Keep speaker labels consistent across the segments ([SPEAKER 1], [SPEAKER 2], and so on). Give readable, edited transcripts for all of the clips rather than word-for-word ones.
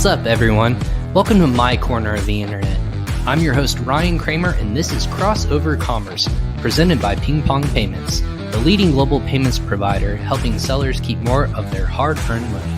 [SPEAKER 1] What's up, everyone? Welcome to my corner of the internet. I'm your host, Ryan Kramer, and this is Crossover Commerce, presented by PingPong Payments, the leading global payments provider helping sellers keep more of their hard-earned money.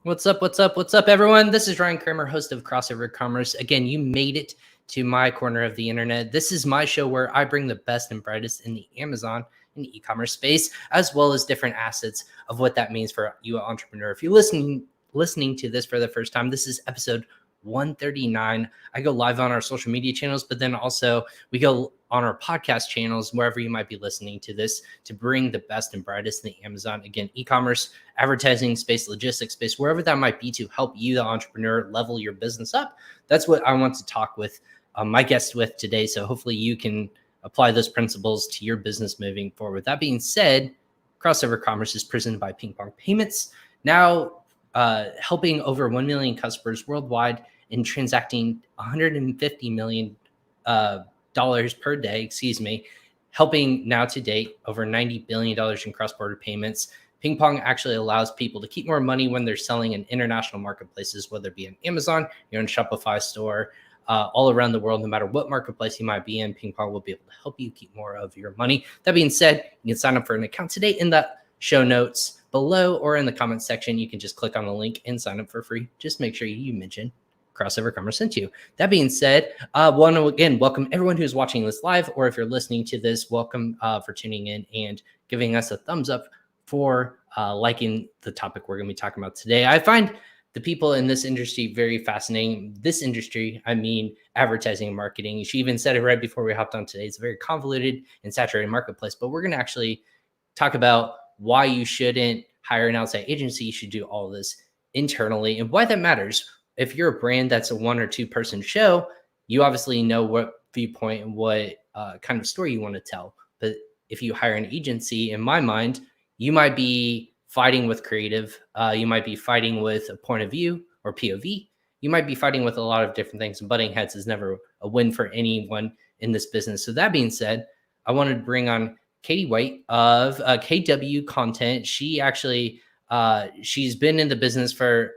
[SPEAKER 1] What's up, everyone? This is Ryan Kramer, host of Crossover Commerce. Again, you made it to my corner of the internet. This is my show where I bring the best and brightest in the Amazon and e-commerce space, as well as different assets of what that means for you, an entrepreneur. If you're listening to this for the first time, this is episode 139. I go live on our social media channels, but then also we go on our podcast channels, wherever you might be listening to this, to bring the best and brightest in the Amazon, again, e-commerce, advertising space, logistics space, wherever that might be, to help you, the entrepreneur, level your business up. That's what I want to talk with my guest with today. So hopefully you can apply those principles to your business moving forward. That being said, Crossover Commerce is presented by PingPong Payments, now helping over 1 million customers worldwide and transacting $150 million per day, helping now to date over $90 billion in cross-border payments. PingPong actually allows people to keep more money when they're selling in international marketplaces, whether it be on Amazon, your own Shopify store, all around the world. No matter what marketplace you might be in, PingPong will be able to help you keep more of your money. That being said, you can sign up for an account today in the show notes below or in the comments section. You can just click on the link and sign up for free. Just make sure you mention Crossover Commerce sent you. That being said, want to again welcome everyone who's watching this live, or if you're listening to this, welcome for tuning in and giving us a thumbs up for liking the topic we're going to be talking about today. I find the people in this industry very fascinating. This industry, I mean advertising and marketing. She even said it right before we hopped on today. It's a very convoluted and saturated marketplace, but we're going to actually talk about why you shouldn't hire an outside agency. You should do all of this internally and why that matters. If you're a brand that's a 1 or 2 person show, you obviously know what viewpoint and what kind of story you want to tell. But if you hire an agency, in my mind, you might be fighting with creative. You might be fighting with a point of view or POV. You might be fighting with a lot of different things. And butting heads is never a win for anyone in this business. So that being said, I wanted to bring on Katie White of KW Content. She actually she's been in the business for,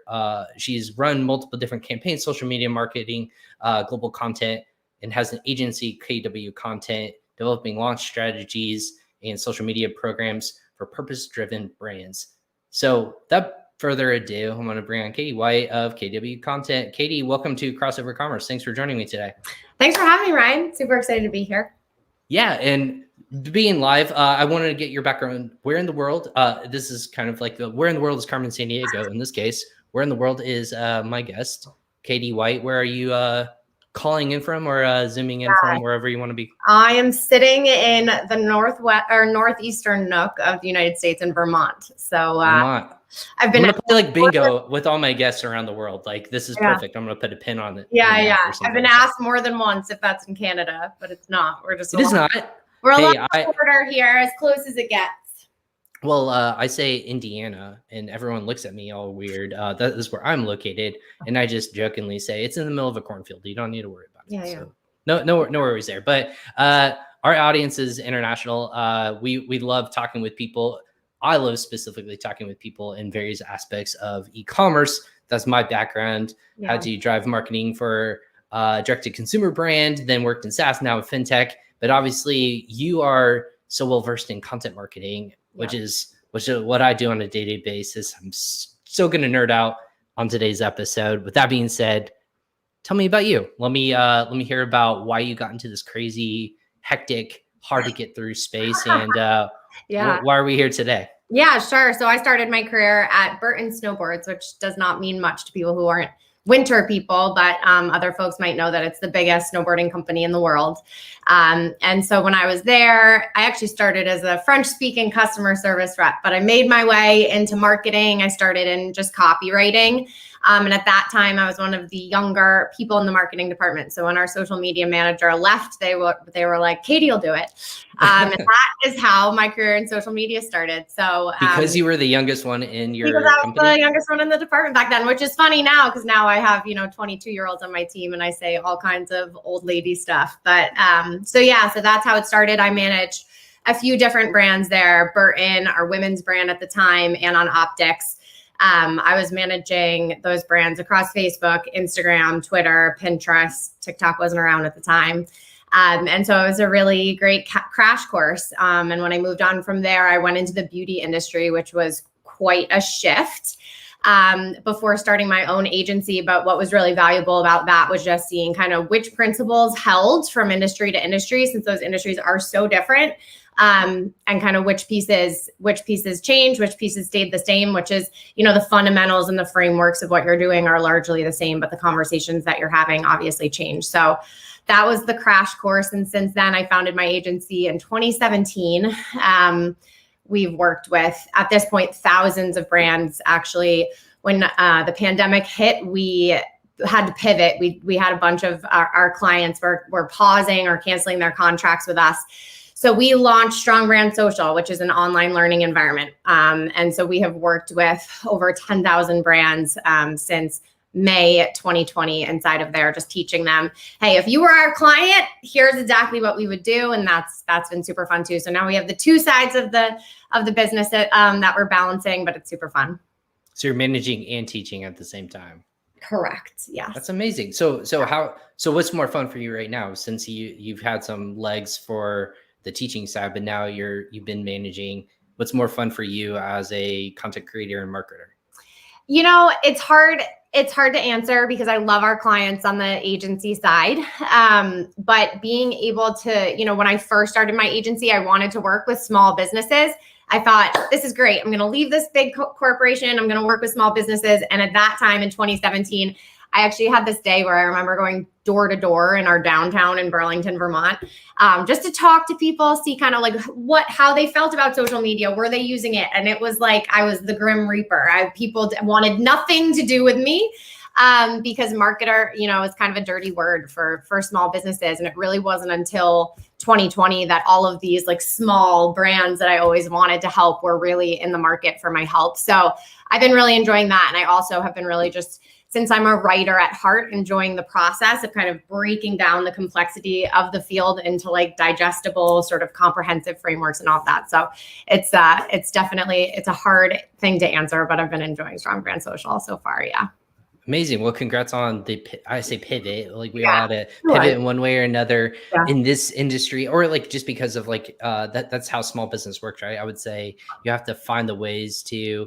[SPEAKER 1] she's run multiple different campaigns, social media marketing, global content, and has an agency, KW Content, developing launch strategies and social media programs for purpose-driven brands. So without further ado, I'm going to bring on Katie White of KW Content. Katie, welcome to Crossover Commerce. Thanks for joining me today.
[SPEAKER 2] Thanks for having me, Ryan. Super excited to be here.
[SPEAKER 1] Yeah, and being live, I wanted to get your background. Where in the world, this is kind of like where in the world is Carmen Sandiego in this case? Where in the world is my guest, Katie White? Where are you calling in from or zooming in from, wherever you want to be?
[SPEAKER 2] I am sitting in the northwest or northeastern nook of the United States in Vermont. So
[SPEAKER 1] Vermont.
[SPEAKER 2] I've been
[SPEAKER 1] I'm gonna play like bingo with all my guests around the world. Like, this is perfect. I'm gonna put a pin on it.
[SPEAKER 2] Yeah. I've been asked more than once if that's in Canada, but it's not. We're just
[SPEAKER 1] it is not.
[SPEAKER 2] We're along the border here, as close as it gets.
[SPEAKER 1] Well, I say Indiana, and everyone looks at me all weird. That is where I'm located, and I just jokingly say it's in the middle of a cornfield. You don't need to worry about it. So no worries there. But our audience is international. We love talking with people. I love specifically talking with people in various aspects of e-commerce. That's my background. How do you drive marketing for direct-to-consumer brand? Then worked in SaaS, now in fintech. But obviously, you are so well versed in content marketing, which is what I do on a day-to-day basis. I'm so going to nerd out on today's episode. With that being said, tell me about you. Let me hear about why you got into this crazy, hectic, hard to get through space, and why are we here today?
[SPEAKER 2] Yeah, sure. So I started my career at Burton Snowboards, which does not mean much to people who aren't winter people, but other folks might know that it's the biggest snowboarding company in the world. And so when I was there, I actually started as a French-speaking customer service rep, but I made my way into marketing. I started in just copywriting. And at that time, I was one of the younger people in the marketing department. So when our social media manager left, they were like, Katie will do it. And that is how my career in social media started. So
[SPEAKER 1] because you were the youngest one in your
[SPEAKER 2] because I was
[SPEAKER 1] company?
[SPEAKER 2] the youngest one in the department back then, which is funny now because now I have 22-year-olds on my team and I say all kinds of old lady stuff. But so that's how it started. I managed a few different brands there. Burton, our women's brand at the time, and on optics. I was managing those brands across Facebook, Instagram, Twitter, Pinterest. TikTok wasn't around at the time. And so it was a really great crash course. And when I moved on from there, I went into the beauty industry, which was quite a shift before starting my own agency. But what was really valuable about that was just seeing kind of which principles held from industry to industry, since those industries are so different. And kind of which pieces changed, which pieces stayed the same, which is, the fundamentals and the frameworks of what you're doing are largely the same, but the conversations that you're having obviously change. So that was the crash course. And since then, I founded my agency in 2017. We've worked with, at this point, thousands of brands. Actually, when the pandemic hit, we had to pivot. We had a bunch of our clients were pausing or canceling their contracts with us. So we launched Strong Brand Social, which is an online learning environment. And so we have worked with over 10,000 brands since May 2020 inside of there, just teaching them, hey, if you were our client, here's exactly what we would do. And that's been super fun too. So now we have the two sides of the business that we're balancing, but it's super fun.
[SPEAKER 1] So you're managing and teaching at the same time.
[SPEAKER 2] Correct. Yeah.
[SPEAKER 1] That's amazing. So what's more fun for you right now, since you've had some legs for the teaching side, but now you've been managing? What's more fun for you as a content creator and marketer? It's hard to answer because I love our clients on the agency side. But being able to, when I first started my agency, I wanted to work with small businesses. I thought, this is great. I'm going to leave this big corporation. I'm going to work with small businesses. And at that time in 2017, I actually had this day where I remember going door to door in our downtown in Burlington, Vermont, just to talk to people, see kind of like how they felt about social media. Were they using it? And it was like, I was the Grim Reaper. People wanted nothing to do with me because marketer, is kind of a dirty word for small businesses. And it really wasn't until 2020 that all of these like small brands that I always wanted to help were really in the market for my help. So I've been really enjoying that. And I also have been really just, since I'm a writer at heart, enjoying the process of kind of breaking down the complexity of the field into like digestible, sort of comprehensive frameworks and all of that. So it's definitely a hard thing to answer, but I've been enjoying Strong Brand Social so far. Yeah. Amazing. Well, congrats on I say pivot. Like we all had to pivot in one way or another in this industry, or like just because of like that's how small business works, right? I would say you have to find the ways to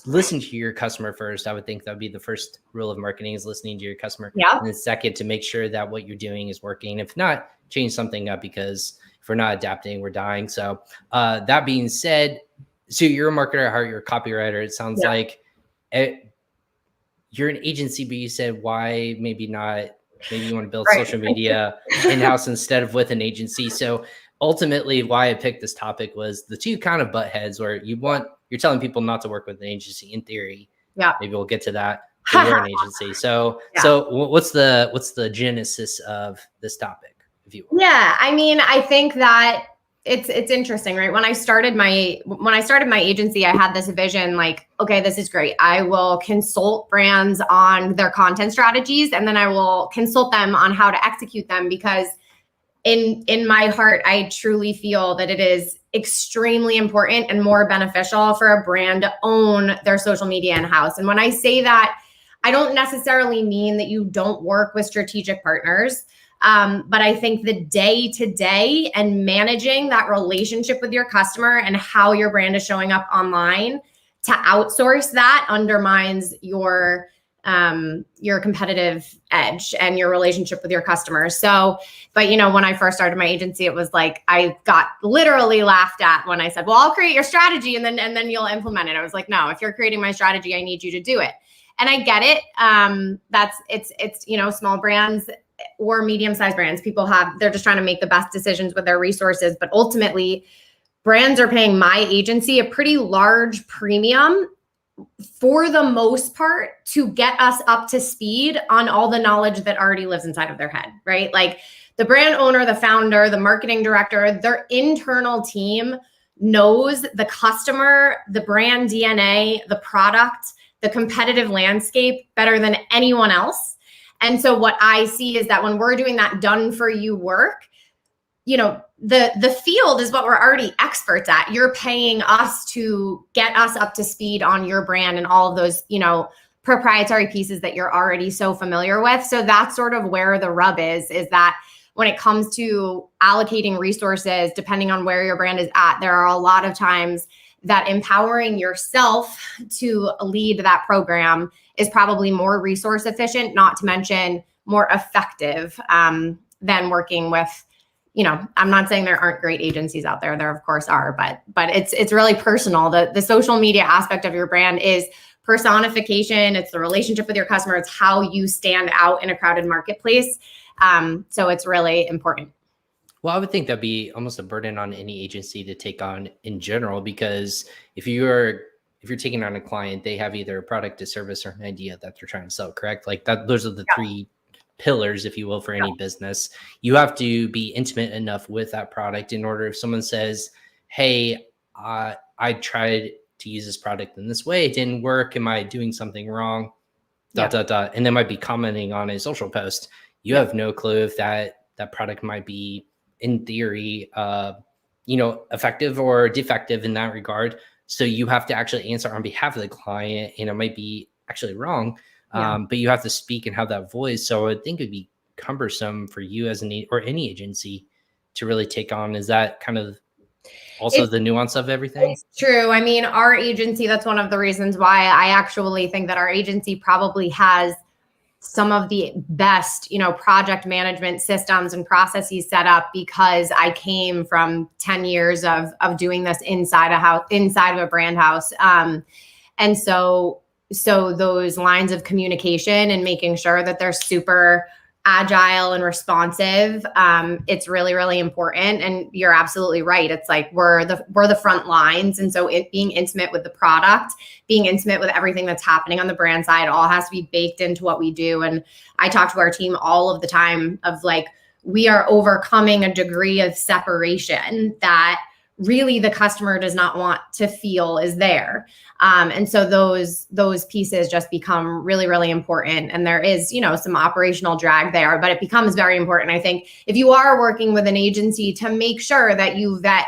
[SPEAKER 1] listen to your customer first. I would think that would be the first rule of marketing, is listening to your customer.
[SPEAKER 2] Yeah.
[SPEAKER 1] And then second, to make sure that what you're doing is working. If not, change something up, because if we're not adapting, we're dying. So that being said, so you're a marketer at heart, you're a copywriter. It sounds like you're an agency, but you said why maybe not? Maybe you want to build social media in-house instead of with an agency. So ultimately, why I picked this topic was the two kind of butt heads where you're telling people not to work with an agency in theory. Yeah. Maybe we'll get to that. But you're an agency. So what's the genesis of this topic, if you will?
[SPEAKER 2] Yeah, I mean, I think that it's interesting, right? When I started my agency, I had this vision like, okay, this is great. I will consult brands on their content strategies, and then I will consult them on how to execute them, because in my heart, I truly feel that it is extremely important and more beneficial for a brand to own their social media in-house. And when I say that, I don't necessarily mean that you don't work with strategic partners. But I think the day-to-day and managing that relationship with your customer and how your brand is showing up online, to outsource that undermines your competitive edge and your relationship with your customers. So, but when I first started my agency, it was like, I got literally laughed at when I said, well, I'll create your strategy and then you'll implement it. I was like, no, if you're creating my strategy, I need you to do it. And I get it. It's small brands or medium-sized brands. They're just trying to make the best decisions with their resources. But ultimately, brands are paying my agency a pretty large premium for the most part to get us up to speed on all the knowledge that already lives inside of their head, right? Like the brand owner, the founder, the marketing director, their internal team knows the customer, the brand DNA, the product, the competitive landscape better than anyone else. And so what I see is that when we're doing that done for you work, the field is what we're already experts at. You're paying us to get us up to speed on your brand and all of those, proprietary pieces that you're already so familiar with. So that's sort of where the rub is that when it comes to allocating resources, depending on where your brand is at, there are a lot of times that empowering yourself to lead that program is probably more resource efficient, not to mention more effective than working with, I'm not saying there aren't great agencies out there. There of course are, but it's really personal. The social media aspect of your brand is personification. It's the relationship with your customer. It's how you stand out in a crowded marketplace. So it's really important.
[SPEAKER 1] Well, I would think that'd be almost a burden on any agency to take on in general, because if you're taking on a client, they have either a product, a service, or an idea that they're trying to sell, correct? Like that, those are the three pillars, if you will, for any business. You have to be intimate enough with that product in order, if someone says, hey, I tried to use this product in this way, it didn't work, am I doing something wrong, ... and they might be commenting on a social post. You have no clue if that product might be, in theory, effective or defective in that regard. So you have to actually answer on behalf of the client, and it might be actually wrong, but you have to speak and have that voice. So I think it'd be cumbersome for you as or any agency to really take on. Is that kind of also the nuance of everything?
[SPEAKER 2] It's true. I mean, our agency, that's one of the reasons why I actually think that our agency probably has some of the best, project management systems and processes set up, because I came from 10 years of doing this inside of a brand house. And so those lines of communication and making sure that they're super agile and responsive, it's really, really important. And you're absolutely right. It's like we're the front lines. And so being intimate with the product, being intimate with everything that's happening on the brand side, all has to be baked into what we do. And I talk to our team all of the time of like, we are overcoming a degree of separation that really the customer does not want to feel is there. And so those pieces just become really, really important. And there is, some operational drag there, but it becomes very important. I think if you are working with an agency, to make sure that you vet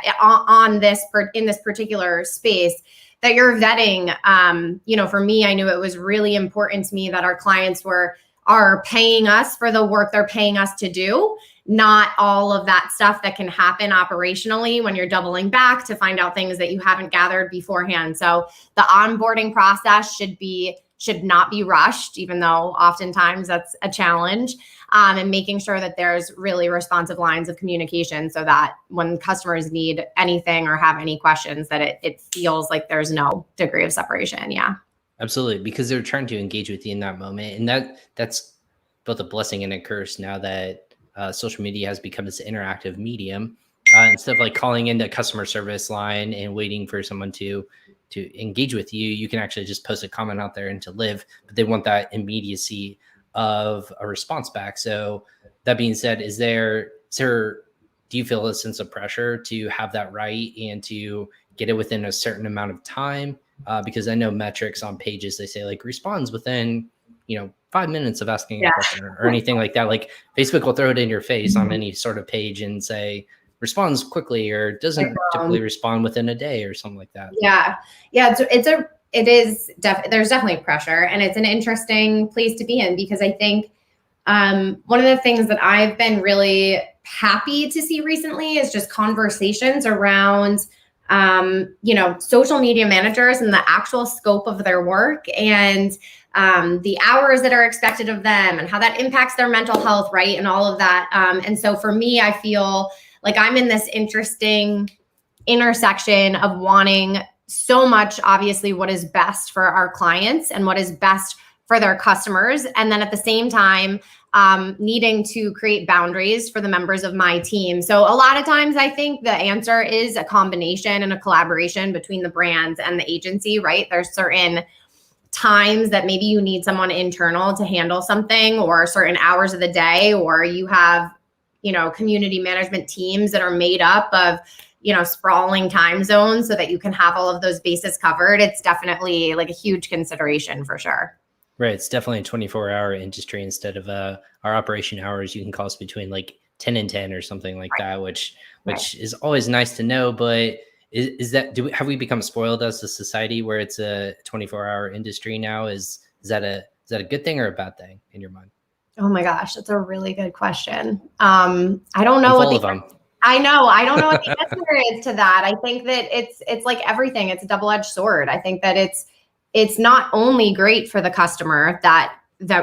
[SPEAKER 2] in this particular space, that you're vetting, for me, I knew it was really important to me that our clients are paying us for the work they're paying us to do, not all of that stuff that can happen operationally when you're doubling back to find out things that you haven't gathered beforehand. So the onboarding process should not be rushed, even though oftentimes that's a challenge, and making sure that there's really responsive lines of communication so that when customers need anything or have any questions, that it feels like there's no degree of separation. Yeah.
[SPEAKER 1] Absolutely, because they're trying to engage with you in that moment. And that's both a blessing and a curse now that social media has become this interactive medium. Instead of like calling into a customer service line and waiting for someone to engage with you, you can actually just post a comment out there and to live, but they want that immediacy of a response back. So that being said, do you feel a sense of pressure to have that right and to get it within a certain amount of time? Because I know metrics on pages, they say like responds within, 5 minutes of asking a question or anything like that. Like Facebook will throw it in your face on any sort of page and say responds quickly or doesn't typically respond within a day or something like that.
[SPEAKER 2] Yeah. There's definitely pressure, and it's an interesting place to be in, because I think one of the things that I've been really happy to see recently is just conversations around social media managers and the actual scope of their work, and the hours that are expected of them, and how that impacts their mental health, right? And all of that. And so for me, I feel like I'm in this interesting intersection of wanting so much, obviously, what is best for our clients and what is best for their customers. And then at the same time, needing to create boundaries for the members of my team. So a lot of times I think the answer is a combination and a collaboration between the brands and the agency, right? There's certain times that maybe you need someone internal to handle something, or certain hours of the day, or you have, community management teams that are made up of, sprawling time zones so that you can have all of those bases covered. It's definitely like a huge consideration for sure.
[SPEAKER 1] Right. It's definitely a 24-hour industry instead of our operation hours. You can call us between like 10 and 10 or something like that, which is always nice to know. But is that, have we become spoiled as a society where it's a 24-hour industry now? Is that a good thing or a bad thing in your mind?
[SPEAKER 2] Oh my gosh, that's a really good question. I don't know I don't know what the answer is to that. I think that it's like everything. It's a double-edged sword. I think that it's not only great for the customer that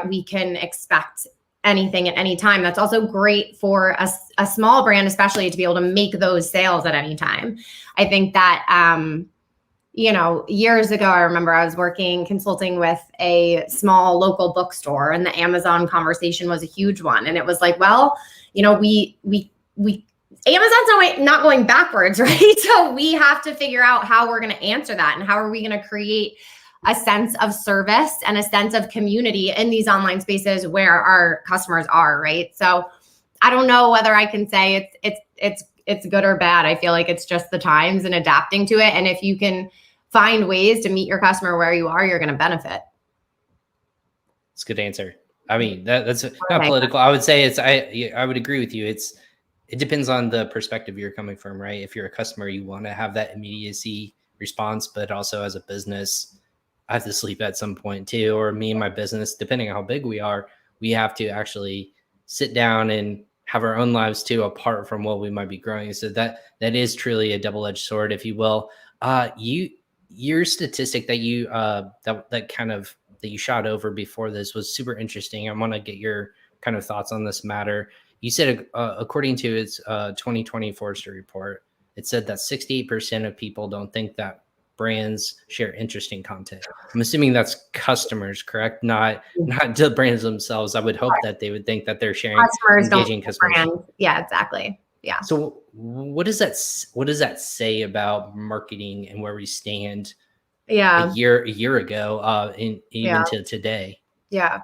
[SPEAKER 2] we can expect anything at any time. That's also great for a small brand, especially, to be able to make those sales at any time. I think that years ago, I remember I was consulting with a small local bookstore, and the Amazon conversation was a huge one. And it was like, well, Amazon's not going backwards, right? So we have to figure out how we're going to answer that, and how are we going to create a sense of service and a sense of community in these online spaces where our customers are, right? So I don't know whether I can say it's good or bad. I feel like it's just the times and adapting to it. And if you can find ways to meet your customer where you are, you're going to benefit.
[SPEAKER 1] That's a good answer. I mean, that's not political. I would say I would agree with you. It depends on the perspective you're coming from, right? If you're a customer, you want to have that immediacy response, but also as a business, I have to sleep at some point too, or me and my business, depending on how big we are, we have to actually sit down and have our own lives too, apart from what we might be growing. So that is truly a double-edged sword, if you will. Your statistic that you that you shot over before this was super interesting. I want to get your kind of thoughts on this matter. You said, according to its 2020 Forrester report, it said that 68% of people don't think that brands share interesting content. I'm assuming that's customers, correct? Not the brands themselves. I would hope that they would think that they're sharing engaging customers.
[SPEAKER 2] Brands. Yeah, exactly. Yeah.
[SPEAKER 1] So what does that say about marketing and where we stand?
[SPEAKER 2] Yeah.
[SPEAKER 1] A year ago, even to today.
[SPEAKER 2] Yeah.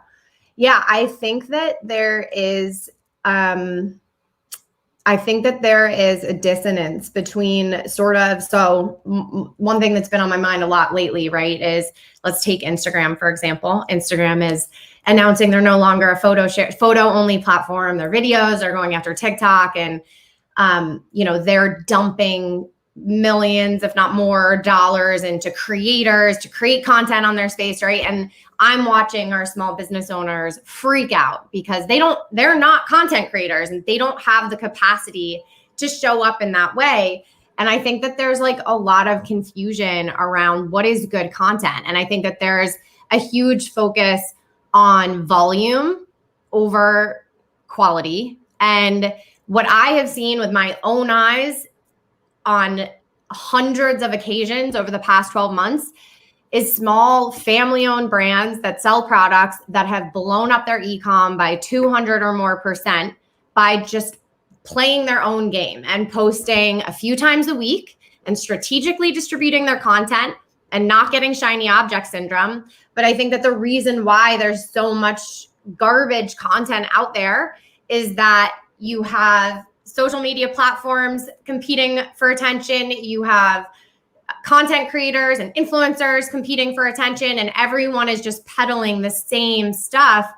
[SPEAKER 2] Yeah. I think that there is a dissonance between one thing that's been on my mind a lot lately, right, is let's take Instagram, for example. Instagram is announcing they're no longer a photo only platform. Their videos are going after TikTok, and they're dumping millions, if not more, dollars into creators to create content on their space, right? And I'm watching our small business owners freak out because they're not content creators, and they don't have the capacity to show up in that way. And I think that there's like a lot of confusion around what is good content. And I think that there's a huge focus on volume over quality. And what I have seen with my own eyes on hundreds of occasions over the past 12 months is small family-owned brands that sell products that have blown up their e-com by 200 or more % by just playing their own game and posting a few times a week and strategically distributing their content and not getting shiny object syndrome. But I think that the reason why there's so much garbage content out there is that you have social media platforms competing for attention. You have content creators and influencers competing for attention, and everyone is just peddling the same stuff.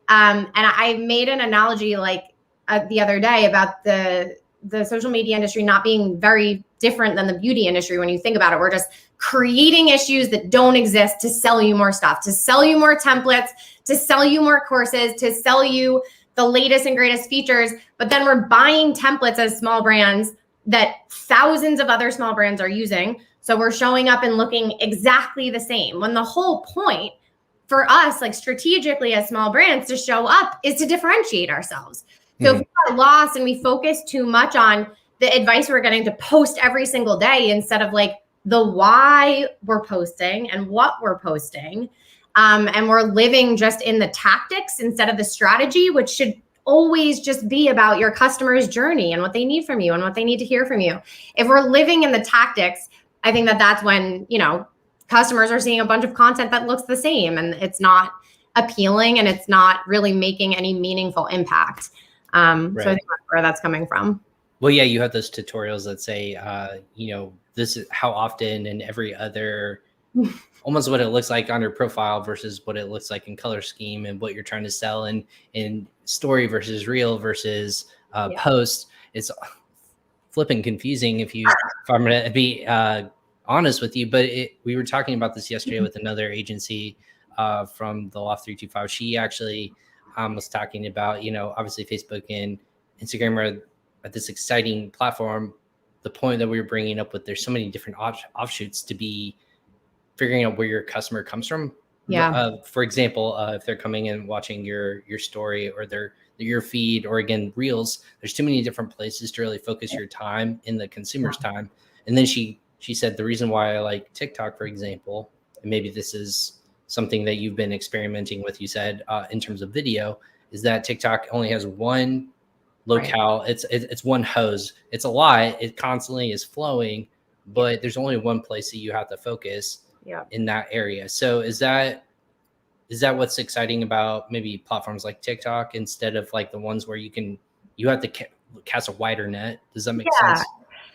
[SPEAKER 2] And I made an analogy the other day about the social media industry not being very different than the beauty industry. When you think about it, we're just creating issues that don't exist to sell you more stuff, to sell you more templates, to sell you more courses, to sell you the latest and greatest features. But then we're buying templates as small brands that thousands of other small brands are using. So we're showing up and looking exactly the same, when the whole point for us, like strategically as small brands, to show up is to differentiate ourselves. So if we got lost and we focus too much on the advice we're getting to post every single day instead of like the why we're posting and what we're posting, and we're living just in the tactics instead of the strategy, which should always just be about your customer's journey and what they need from you and what they need to hear from you. If we're living in the tactics, I think that that's when, customers are seeing a bunch of content that looks the same, and it's not appealing and it's not really making any meaningful impact. Right. So I think that's where that's coming from.
[SPEAKER 1] Well, yeah, you have those tutorials that say, this is how often and every other, almost what it looks like on your profile versus what it looks like in color scheme and what you're trying to sell, and in story versus reel versus post. It's flipping confusing if I'm going to be honest with you. But we were talking about this yesterday with another agency from the Loft 325. She actually was talking about, obviously Facebook and Instagram are at this exciting platform. The point that we were bringing up with there's so many different offshoots to be figuring out where your customer comes from.
[SPEAKER 2] Yeah.
[SPEAKER 1] For example, if they're coming and watching your story or your feed, or again, reels, there's too many different places to really focus your time in the consumer's time. And then she said the reason why I like TikTok, for example, and maybe this is something that you've been experimenting with, you said, in terms of video, is that TikTok only has one locale. Right. It's one hose. It's a lot. It constantly is flowing, but there's only one place that you have to focus in that area. So is that what's exciting about maybe platforms like TikTok instead of like the ones where you have to cast a wider net? Does that make sense?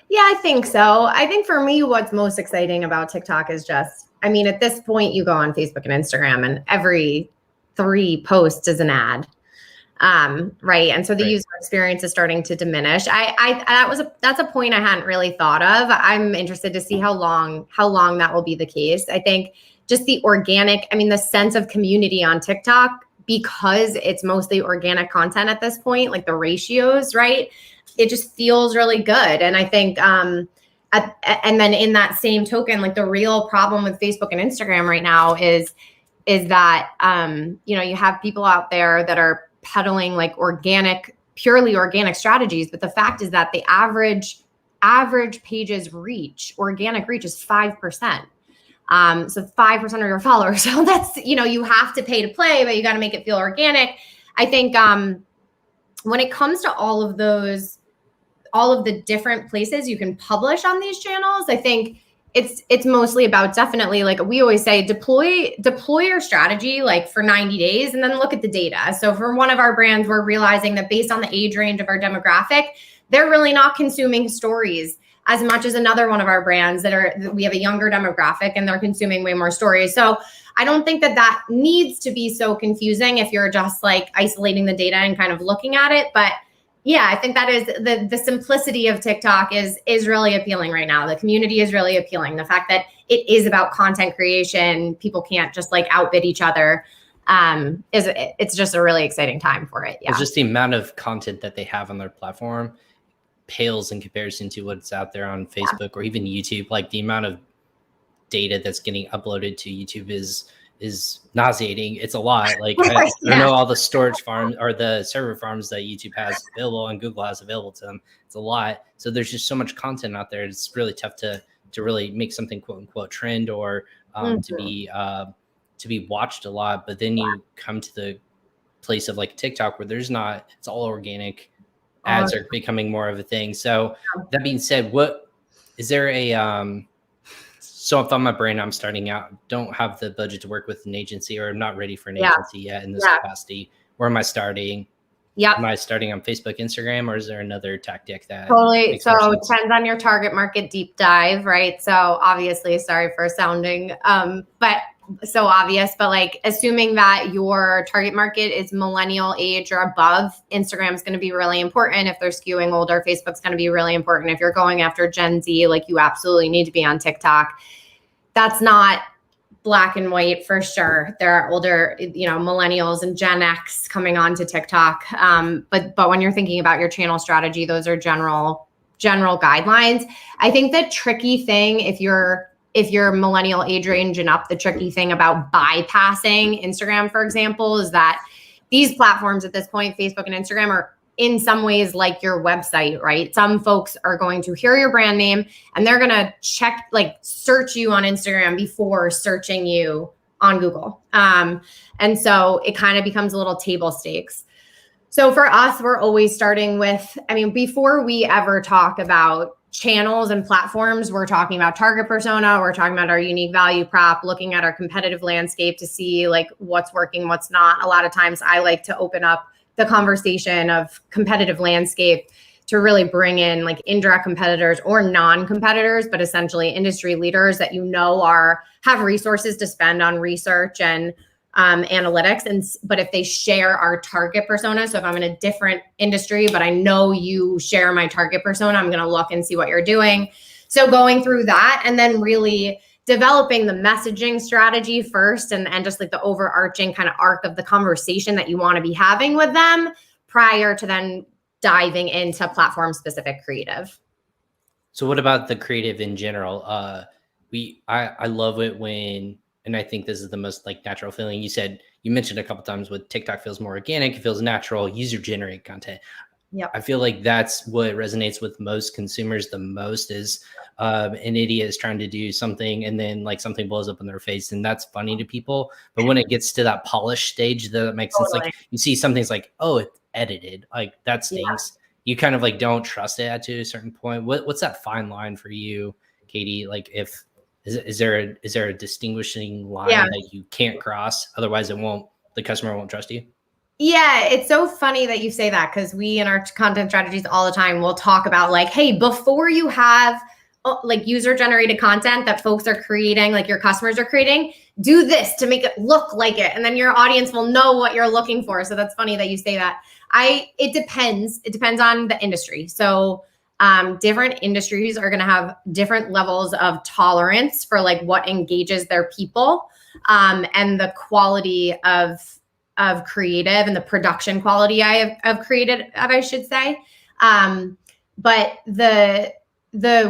[SPEAKER 2] Yeah, I think so. I think for me, what's most exciting about TikTok is just, at this point you go on Facebook and Instagram and every 3 posts is an ad. Right. And so the user experience is starting to diminish. That's a point I hadn't really thought of. I'm interested to see how long that will be the case. I think just the organic, the sense of community on TikTok, because it's mostly organic content at this point, like the ratios, right? It just feels really good. And I think, and then in that same token, like the real problem with Facebook and Instagram right now is that, you have people out there that are peddling like purely organic strategies. But the fact is that the average pages organic reach is 5%. So 5% of your followers. So that's, you have to pay to play, but you got to make it feel organic. I think when it comes to all of the different places you can publish on these channels, I think it's mostly about, definitely, like we always say, deploy your strategy like for 90 days and then look at the data. So for one of our brands, we're realizing that based on the age range of our demographic, they're really not consuming stories as much as another one of our brands we have a younger demographic and they're consuming way more stories. So I don't think that needs to be so confusing if you're just like isolating the data and kind of looking at it. But yeah, I think that is the simplicity of TikTok is really appealing right now. The community is really appealing. The fact that it is about content creation, people can't just like outbid each other. It's just a really exciting time for it. Yeah.
[SPEAKER 1] It's just the amount of content that they have on their platform pales in comparison to what's out there on Facebook or even YouTube. Like the amount of data that's getting uploaded to YouTube is nauseating. It's a lot. Like I don't know all the storage farms or the server farms that YouTube has available and Google has available to them. It's a lot. So there's just so much content out there. It's really tough to really make something quote unquote trend or to be watched a lot. But then you come to the place of like TikTok where there's not, it's all organic. Ads are becoming more of a thing. So that being said, what is there a so if I'm a brand, I'm starting out, don't have the budget to work with an agency, or I'm not ready for an agency yet in this capacity. Where am I starting?
[SPEAKER 2] Yeah.
[SPEAKER 1] Am I starting on Facebook, Instagram, or is there another tactic that
[SPEAKER 2] totally? So it depends on your target market deep dive, right? So obviously, sorry for sounding but so obvious, but like assuming that your target market is millennial age or above, Instagram is going to be really important. If they're skewing older, Facebook's going to be really important. If you're going after Gen Z, like you absolutely need to be on TikTok. That's not black and white for sure. There are older, millennials and Gen X coming onto TikTok. But when you're thinking about your channel strategy, those are general guidelines. I think the tricky thing, if you're millennial age range and up, the tricky thing about bypassing Instagram, for example, is that these platforms at this point, Facebook and Instagram, are in some ways like your website, right? Some folks are going to hear your brand name and they're going to search you on Instagram before searching you on Google. And so it kind of becomes a little table stakes. So for us, we're always starting with, before we ever talk about channels and platforms, we're talking about target persona, we're talking about our unique value prop, looking at our competitive landscape to see like what's working, what's not. A lot of times I like to open up the conversation of competitive landscape to really bring in like indirect competitors or non-competitors, but essentially industry leaders that have resources to spend on research and analytics. But if they share our target persona, so if I'm in a different industry, but I know you share my target persona, I'm going to look and see what you're doing. So going through that and then really developing the messaging strategy first and just like the overarching kind of arc of the conversation that you want to be having with them prior to then diving into platform specific creative.
[SPEAKER 1] So what about the creative in general? I love it when, and I think this is the most like natural feeling. You mentioned a couple times with TikTok feels more organic, it feels natural, user generated content.
[SPEAKER 2] Yeah,
[SPEAKER 1] I feel like that's what resonates with most consumers the most is an idiot is trying to do something and then like something blows up in their face and that's funny to people. But when it gets to that polished stage, that makes sense. Like you see something's like, oh, it's edited. Like that stinks. Yeah. You kind of like don't trust it to a certain point. What's that fine line for you, Katie? Like is there a distinguishing line that you can't cross? Otherwise the customer won't trust you.
[SPEAKER 2] Yeah, it's so funny that you say that because we in our content strategies all the time will talk about like, hey, before you have like user generated content that folks are creating, like your customers are creating, do this to make it look like it. And then your audience will know what you're looking for. So that's funny that you say that. It depends. It depends on the industry. So different industries are going to have different levels of tolerance for like what engages their people and the quality of creative and the production quality of creative, I should say. But the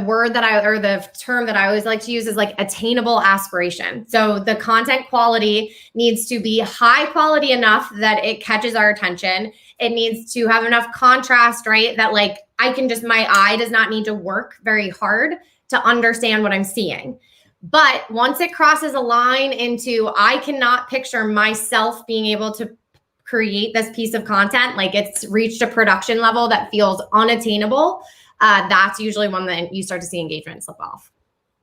[SPEAKER 2] word the term that I always like to use is like attainable aspiration. So the content quality needs to be high quality enough that it catches our attention. It needs to have enough contrast, right? That like my eye does not need to work very hard to understand what I'm seeing. But once it crosses a line into, I cannot picture myself being able to create this piece of content, like it's reached a production level that feels unattainable, that's usually one that you start to see engagement slip off.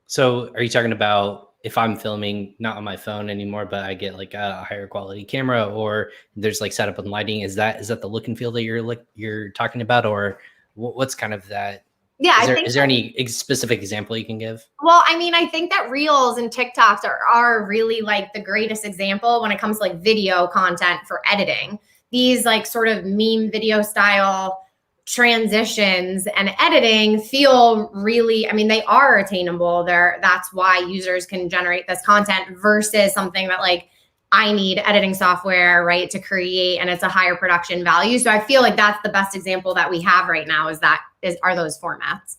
[SPEAKER 1] So are you talking about if I'm filming not on my phone anymore, but I get like a higher quality camera or there's like setup and lighting, is that the look and feel that you're talking about, or what's kind of that?
[SPEAKER 2] Yeah.
[SPEAKER 1] Is there any specific example you can give?
[SPEAKER 2] Well, I mean, I think that Reels and TikToks are really like the greatest example when it comes to like video content for editing. These like sort of meme video style transitions and editing feel really, I mean, they are attainable. That's why users can generate this content versus something that like I need editing software, right, to create, and it's a higher production value. So I feel like that's the best example that we have right now are those formats.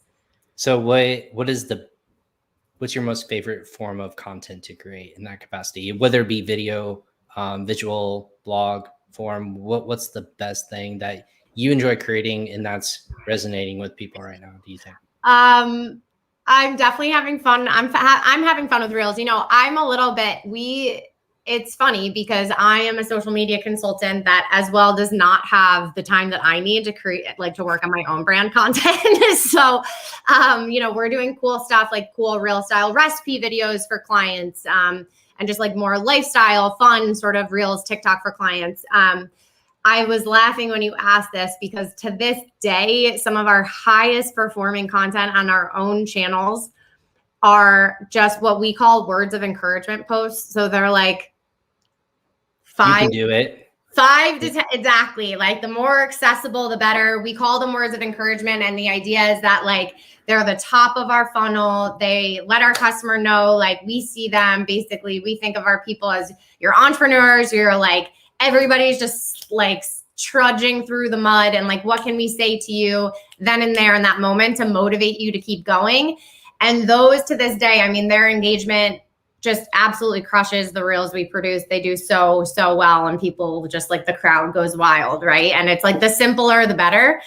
[SPEAKER 1] So what's your most favorite form of content to create in that capacity, whether it be video, visual, blog form? What's the best thing that you enjoy creating and that's resonating with people right now, do you think?
[SPEAKER 2] I'm definitely having fun. I'm having fun with Reels. You know, it's funny because I am a social media consultant that as well does not have the time that I need to create, like to work on my own brand content. So, you know, we're doing cool stuff like cool Reel style recipe videos for clients and just like more lifestyle, fun sort of Reels TikTok for clients. I was laughing when you asked this because to this day, some of our highest performing content on our own channels are just what we call words of encouragement posts. So they're like 5
[SPEAKER 1] you can do it.
[SPEAKER 2] 5 to 10, exactly. Like the more accessible, the better. We call them words of encouragement. And the idea is that like they're the top of our funnel. They let our customer know, like we see them. Basically, we think of our people as your entrepreneurs. You're like, everybody's just like trudging through the mud. And like, what can we say to you then and there in that moment to motivate you to keep going? And those to this day, I mean, their engagement just absolutely crushes the Reels we produce. They do so well, and people just like the crowd goes wild, right? And it's like the simpler, the better.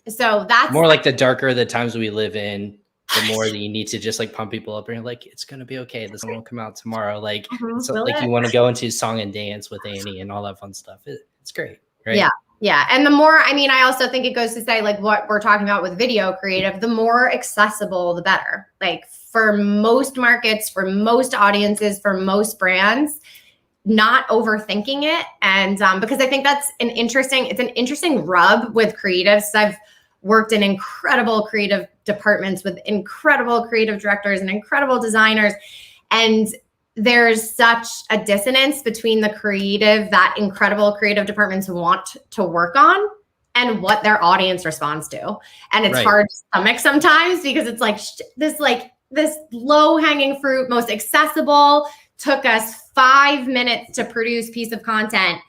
[SPEAKER 2] So that's
[SPEAKER 1] more like the darker the times we live in, the more that you need to just like pump people up and you're like, it's going to be okay. This one will come out tomorrow. Like, you want to go into song and dance with Annie and all that fun stuff. It's great. Right?
[SPEAKER 2] Yeah. Yeah. And the more, I mean, I also think it goes to say like what we're talking about with video creative, the more accessible, the better. Like for most markets, for most audiences, for most brands, not overthinking it. And because I think that's an interesting rub with creatives. I've worked in incredible creative departments with incredible creative directors and incredible designers. And there's such a dissonance between the creative, that incredible creative departments want to work on, and what their audience responds to. And it's hard to stomach sometimes, because it's this low hanging fruit, most accessible, took us 5 minutes to produce piece of content,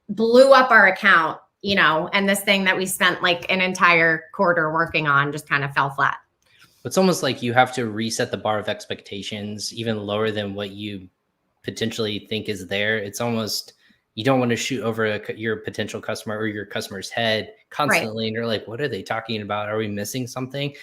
[SPEAKER 2] blew up our account, and this thing that we spent like an entire quarter working on just kind of fell flat.
[SPEAKER 1] It's almost like you have to reset the bar of expectations even lower than what you potentially think is there. It's almost, you don't want to shoot over your potential customer or your customer's head constantly. And you're like, what are they talking about? Are we missing something?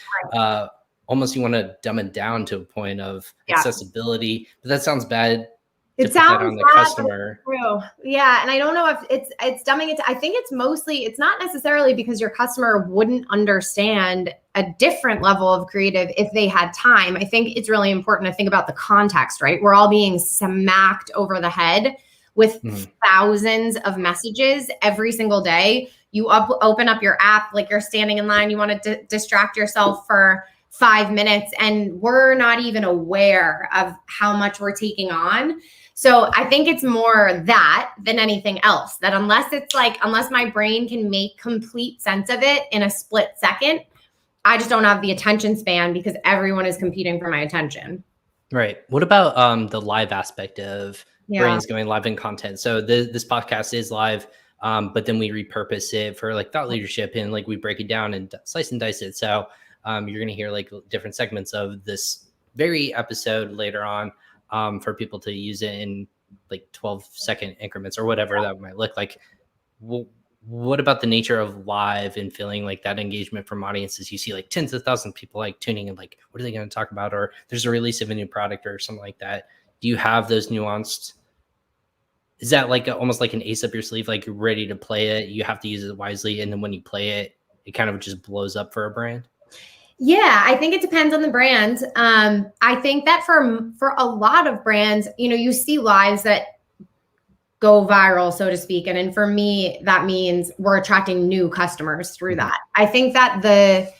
[SPEAKER 1] Almost you want to dumb it down to a point of accessibility, but that sounds bad.
[SPEAKER 2] It sounds
[SPEAKER 1] on the
[SPEAKER 2] bad,
[SPEAKER 1] customer.
[SPEAKER 2] True. Yeah. And I don't know if it's dumbing it. I think it's mostly, it's not necessarily because your customer wouldn't understand a different level of creative if they had time. I think it's really important to think about the context, right? We're all being smacked over the head with thousands of messages every single day. You open up your app, like you're standing in line, you want to distract yourself for 5 minutes, and we're not even aware of how much we're taking on. So I think it's more that than anything else, that unless my brain can make complete sense of it in a split second, I just don't have the attention span, because everyone is competing for my attention.
[SPEAKER 1] Right. What about the live aspect of brands going live in content? So this podcast is live, but then we repurpose it for like thought leadership, and like we break it down and slice and dice it. So you're going to hear like different segments of this very episode later on for people to use it in like 12-second increments or whatever that might look like. What about the nature of live and feeling like that engagement from audiences? You see like tens of thousands of people like tuning in, like, what are they going to talk about? Or there's a release of a new product or something like that. Do you have those nuanced? Is that like almost like an ace up your sleeve? Like you're ready to play it, you have to use it wisely, and then when you play it, it kind of just blows up for a brand?
[SPEAKER 2] Yeah, I think it depends on the brand. I think that for a lot of brands, you see lives that go viral, so to speak. And for me, that means we're attracting new customers through that. I think that the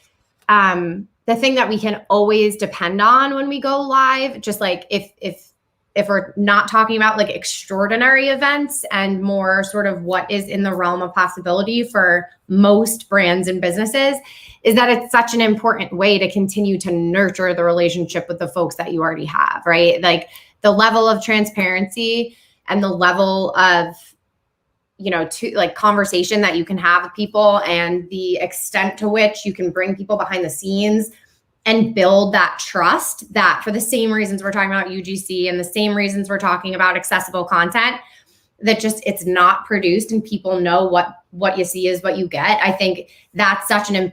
[SPEAKER 2] thing that we can always depend on when we go live, just like if we're not talking about like extraordinary events and more sort of what is in the realm of possibility for most brands and businesses, is that it's such an important way to continue to nurture the relationship with the folks that you already have, right? Like the level of transparency and the level of, to like conversation that you can have with people, and the extent to which you can bring people behind the scenes and build that trust, that for the same reasons we're talking about UGC and the same reasons we're talking about accessible content, that just it's not produced and people know what you see is what you get. I think that's such an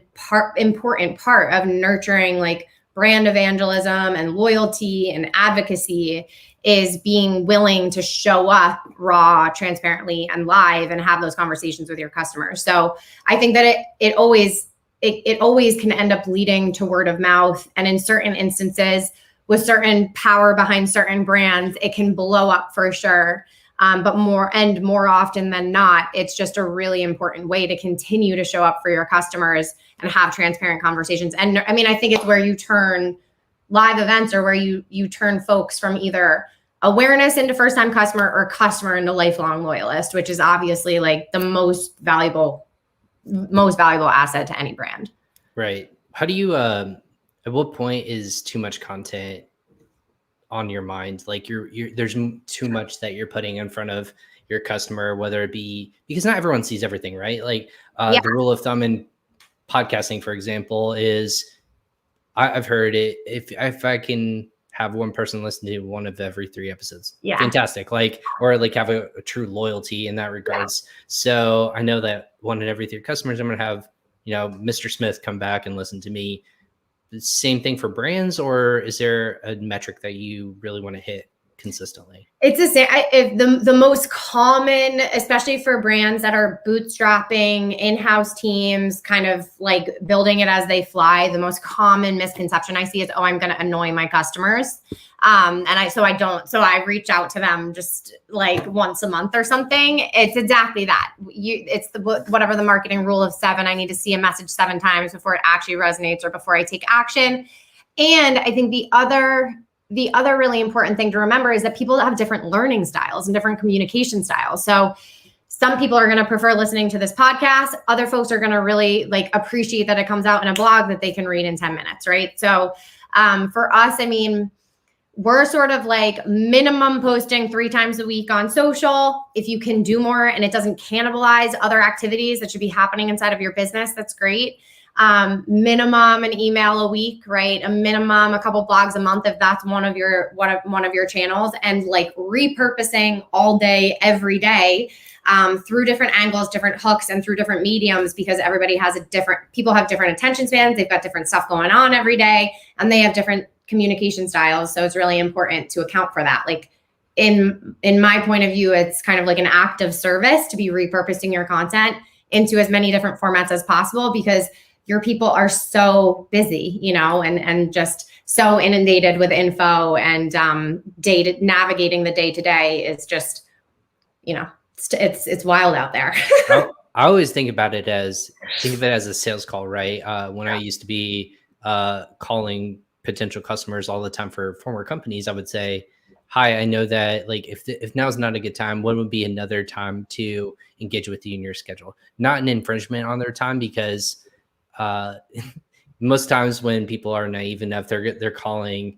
[SPEAKER 2] important part of nurturing like brand evangelism and loyalty and advocacy, is being willing to show up raw, transparently, and live and have those conversations with your customers. So I think that it always can end up leading to word of mouth. And in certain instances, with certain power behind certain brands, it can blow up for sure. But more often than not, it's just a really important way to continue to show up for your customers and have transparent conversations. And I mean, I think it's where you turn live events, or where you turn folks from either awareness into first-time customer or customer into lifelong loyalist, which is obviously like the most valuable asset to any brand.
[SPEAKER 1] Right. How do you, at what point is too much content on your mind? Like there's too much that you're putting in front of your customer, whether it be, because not everyone sees everything, right? Like the rule of thumb in podcasting, for example, is I've heard it. If I can have one person listen to one of every 3 episodes, fantastic. Like, or like have a true loyalty in that regards. So I know that 1 in every 3 customers, I'm going to have, Mr. Smith come back and listen to me. The same thing for brands, or is there a metric that you really want to hit consistently?
[SPEAKER 2] It's the same. The most common, especially for brands that are bootstrapping in-house teams, kind of like building it as they fly, the most common misconception I see is, I'm going to annoy my customers. So I reach out to them just like once a month or something. It's exactly that. It's whatever the marketing rule of 7. I need to see a message 7 times before it actually resonates or before I take action. And I think the other the other really important thing to remember is that people have different learning styles and different communication styles. So some people are going to prefer listening to this podcast. Other folks are going to really like appreciate that it comes out in a blog that they can read in 10 minutes, right? So for us, I mean, we're sort of like minimum posting 3 times a week on social. If you can do more and it doesn't cannibalize other activities that should be happening inside of your business, that's great. Minimum an email a week, right? A minimum a couple blogs a month if that's one of your channels, and like repurposing all day, every day, through different angles, different hooks, and through different mediums, because everybody has people have different attention spans. They've got different stuff going on every day, and they have different communication styles. So it's really important to account for that. Like in my point of view, it's kind of like an act of service to be repurposing your content into as many different formats as possible, because your people are so busy, and just so inundated with info, and navigating the day to day is just, it's wild out there.
[SPEAKER 1] I always think of it as a sales call, right? When I used to be calling potential customers all the time for former companies, I would say, hi, I know that like if now's not a good time, when would be another time to engage with you in your schedule? Not an infringement on their time, because most times when people are naive enough, they're calling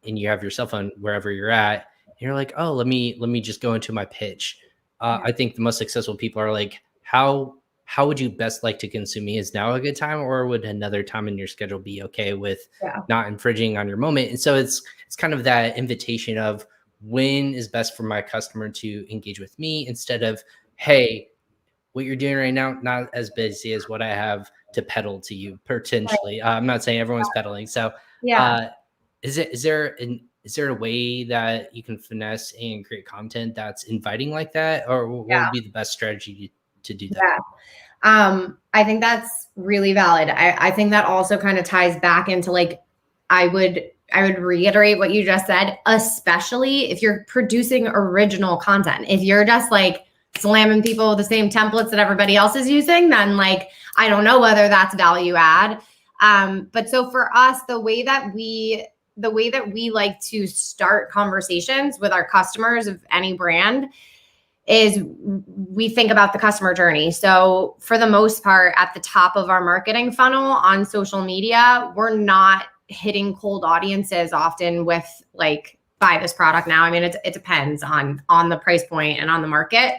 [SPEAKER 1] and you have your cell phone wherever you're at, and you're like, oh, let me just go into my pitch. I think the most successful people are like, how would you best like to consume me? Is now a good time, or would another time in your schedule be okay with not infringing on your moment? And so it's kind of that invitation of when is best for my customer to engage with me, instead of, hey, what you're doing right now, not as busy as what I have to peddle to you potentially. I'm not saying everyone's peddling. So is there a way that you can finesse and create content that's inviting like that? Or what would be the best strategy to do that?
[SPEAKER 2] I think that's really valid. I think that also kind of ties back into like, I would reiterate what you just said, especially if you're producing original content. If you're just like slamming people with the same templates that everybody else is using, then like, I don't know whether that's value add. But so for us, the way that we like to start conversations with our customers of any brand is we think about the customer journey. So for the most part, at the top of our marketing funnel on social media, we're not hitting cold audiences often with like, buy this product now. I mean, it depends on the price point and on the market.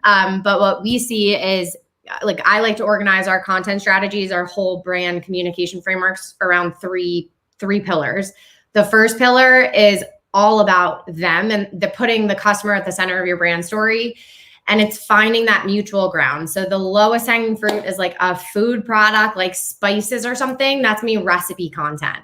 [SPEAKER 2] But what we see is, like, I like to organize our content strategies, our whole brand communication frameworks around three pillars. The first pillar is all about them and putting the customer at the center of your brand story. And it's finding that mutual ground. So the lowest hanging fruit is like a food product, like spices or something. That's me recipe content.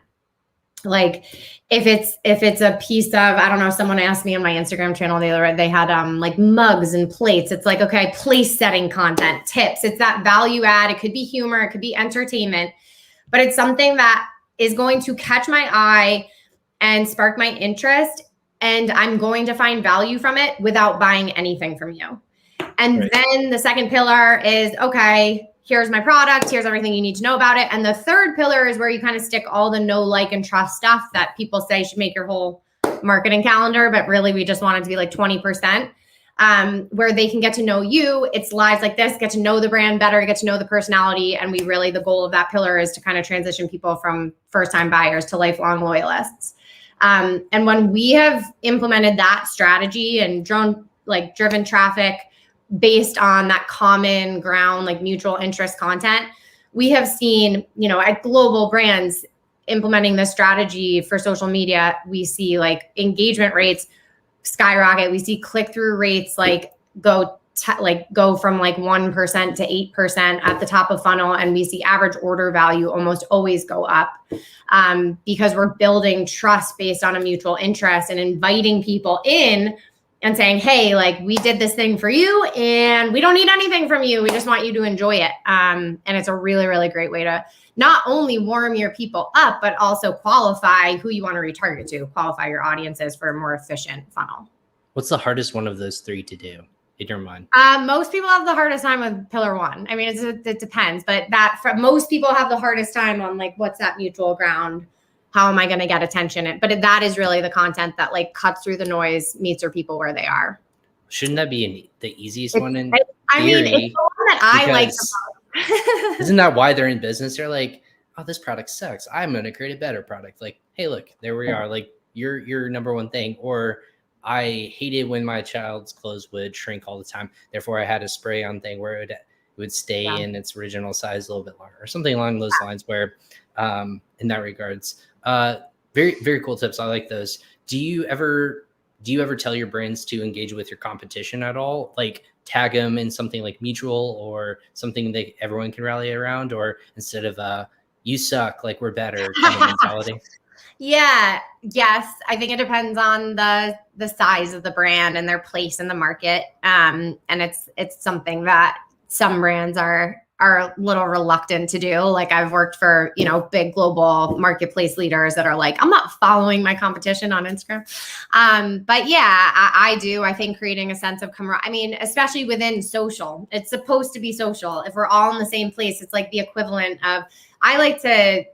[SPEAKER 2] Like if it's a piece of, I don't know, someone asked me on my Instagram channel the other day, they had like mugs and plates. It's like, okay, place setting content, tips. It's that value add. It could be humor, it could be entertainment, but it's something that is going to catch my eye and spark my interest. And I'm going to find value from it without buying anything from you. And then the second pillar is, okay, here's my product. Here's everything you need to know about it. And the third pillar is where you kind of stick all the know, like, and trust stuff that people say should make your whole marketing calendar. But really, we just want it to be like 20%, where they can get to know you. It's lives like this, get to know the brand better, get to know the personality. And the goal of that pillar is to kind of transition people from first-time buyers to lifelong loyalists. And when we have implemented that strategy and driven traffic based on that common ground, like mutual interest content, we have seen, at global brands implementing this strategy for social media, we see like engagement rates skyrocket. We see click-through rates like go from like 1% to 8% at the top of funnel. And we see average order value almost always go up, because we're building trust based on a mutual interest and inviting people in and saying, hey, like, we did this thing for you and we don't need anything from you. We just want you to enjoy it. And it's a really, really great way to not only warm your people up, but also qualify who you want to retarget to, qualify your audiences for a more efficient funnel.
[SPEAKER 1] What's the hardest one of those three to do in your mind?
[SPEAKER 2] Most people have the hardest time with pillar one. I mean, it depends, but most people have the hardest time on like, what's that mutual ground how am I going to get attention? But that is really the content that like cuts through the noise, meets your people where they are.
[SPEAKER 1] Shouldn't that be the easiest one in
[SPEAKER 2] I mean,
[SPEAKER 1] theory?
[SPEAKER 2] it's the one that I like the most.
[SPEAKER 1] Isn't that why they're in business? They're like, oh, this product sucks. I'm going to create a better product. Like, hey, look, there we are. Like, your number one thing. Or I hated when my child's clothes would shrink all the time. Therefore, I had a spray on thing where it would stay in its original size a little bit longer, or something along those lines. Where, in that regards, very very cool tips. I like those. Do you ever tell your brands to engage with your competition at all? Like tag them in something like mutual or something that everyone can rally around, or instead of you suck, like we're better kind of mentality?
[SPEAKER 2] Yes. I think it depends on the size of the brand and their place in the market. And it's something that some brands are a little reluctant to do. Like I've worked for, big global marketplace leaders that are like, I'm not following my competition on Instagram. But yeah, I do. I think creating a sense of camaraderie, especially within social, it's supposed to be social. If we're all in the same place, it's like the equivalent of, I like to,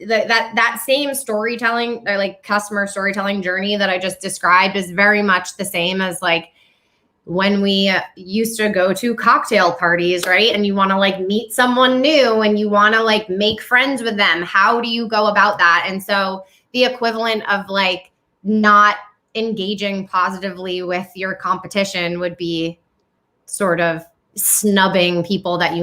[SPEAKER 2] that same storytelling or like customer storytelling journey that I just described is very much the same as like when we used to go to cocktail parties, right? And you want to like meet someone new and you want to like make friends with them. How do you go about that? And so the equivalent of like not engaging positively with your competition would be sort of snubbing people that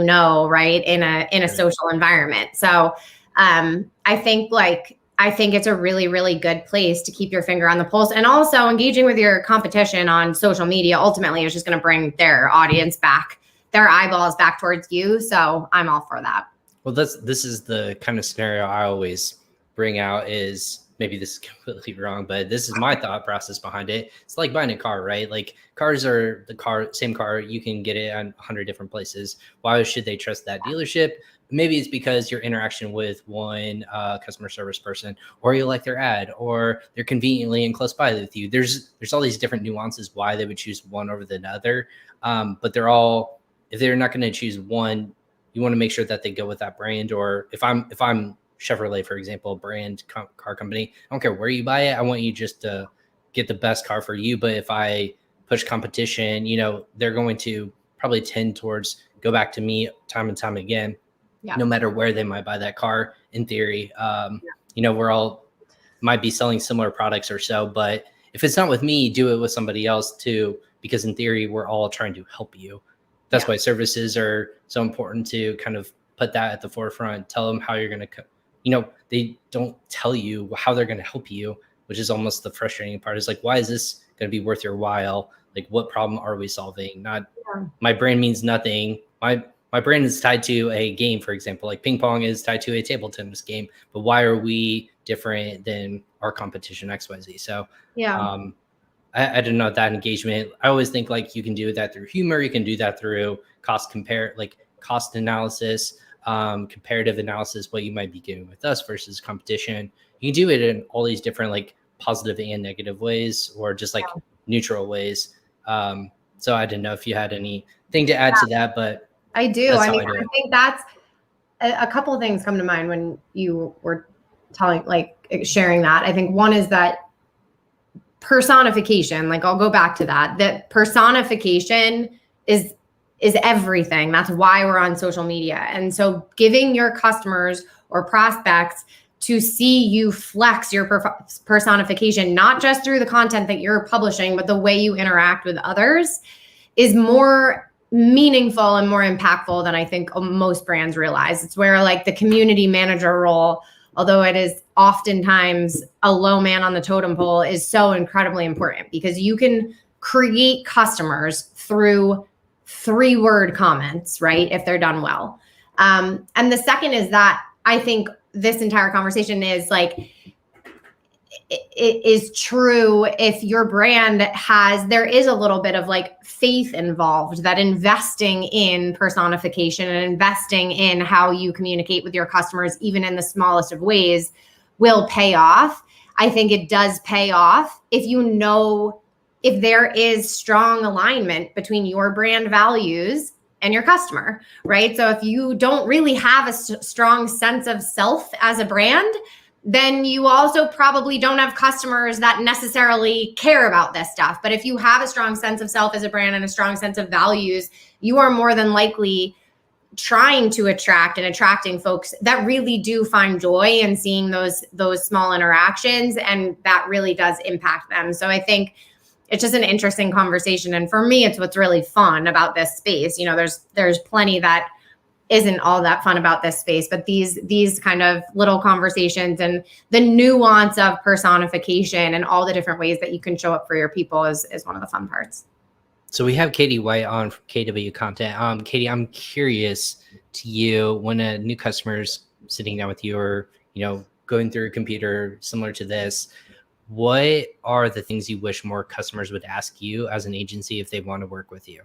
[SPEAKER 2] right, in a social environment. So I think it's a really, really good place to keep your finger on the pulse, and also engaging with your competition on social media ultimately is just going to bring their audience back, their eyeballs back towards you. So I'm all for that.
[SPEAKER 1] Well, this is the kind of scenario I always bring out. Is maybe this is completely wrong, but this is my thought process behind it. It's like buying a car, right? Like cars are same car. You can get it on 100 different places. Why should they trust that dealership? Maybe it's because your interaction with one customer service person, or you like their ad, or they're conveniently and close by with you. There's all these different nuances why they would choose one over the other. But they're all, if they're not going to choose one, you want to make sure that they go with that brand. Or if I'm Chevrolet, for example, brand car company, I don't care where you buy it. I want you just to get the best car for you. But if I push competition, they're going to probably tend towards go back to me time and time again. Yeah. No matter where they might buy that car, in theory, we're all might be selling similar products or so, but if it's not with me, do it with somebody else too, because in theory, we're all trying to help you. That's why services are so important, to kind of put that at the forefront, tell them how you're going to, they don't tell you how they're going to help you, which is almost the frustrating part. Is like, why is this going to be worth your while? Like, what problem are we solving? Not my brand means nothing. My brand is tied to a game, for example, like PingPong is tied to a table tennis game, but why are we different than our competition XYZ? So I don't know, that engagement. I always think like you can do that through humor. You can do that through cost analysis, comparative analysis, what you might be getting with us versus competition. You can do it in all these different like positive and negative ways, or just like neutral ways. So I didn't know if you had anything to add to that, but
[SPEAKER 2] I do. I think that's a couple of things come to mind when you were sharing that. I think one is that personification, like I'll go back to that personification is everything. That's why we're on social media. And so giving your customers or prospects to see you flex your personification, not just through the content that you're publishing, but the way you interact with others, is more meaningful and more impactful than I think most brands realize. It's where like the community manager role, although it is oftentimes a low man on the totem pole, is so incredibly important, because you can create customers through 3-word comments, right? If they're done well. And the second is that I think this entire conversation is like, it is true if your brand there is a little bit of like faith involved, that investing in personification and investing in how you communicate with your customers, even in the smallest of ways, will pay off. I think it does pay off if there is strong alignment between your brand values and your customer, right? So if you don't really have a strong sense of self as a brand, then you also probably don't have customers that necessarily care about this stuff. But if you have a strong sense of self as a brand and a strong sense of values, you are more than likely trying to attract and attracting folks that really do find joy in seeing those small interactions, and that really does impact them. So I think it's just an interesting conversation. And for me, it's what's really fun about this space. You know, there's plenty that isn't all that fun about this space, but these kind of little conversations and the nuance of personification and all the different ways that you can show up for your people is one of the fun parts.
[SPEAKER 1] So we have Katie White on from KW Content. Katie, I'm curious to you, when a new customer's sitting down with you, or, you know, going through a computer similar to this, what are the things you wish more customers would ask you as an agency if they want to work with you?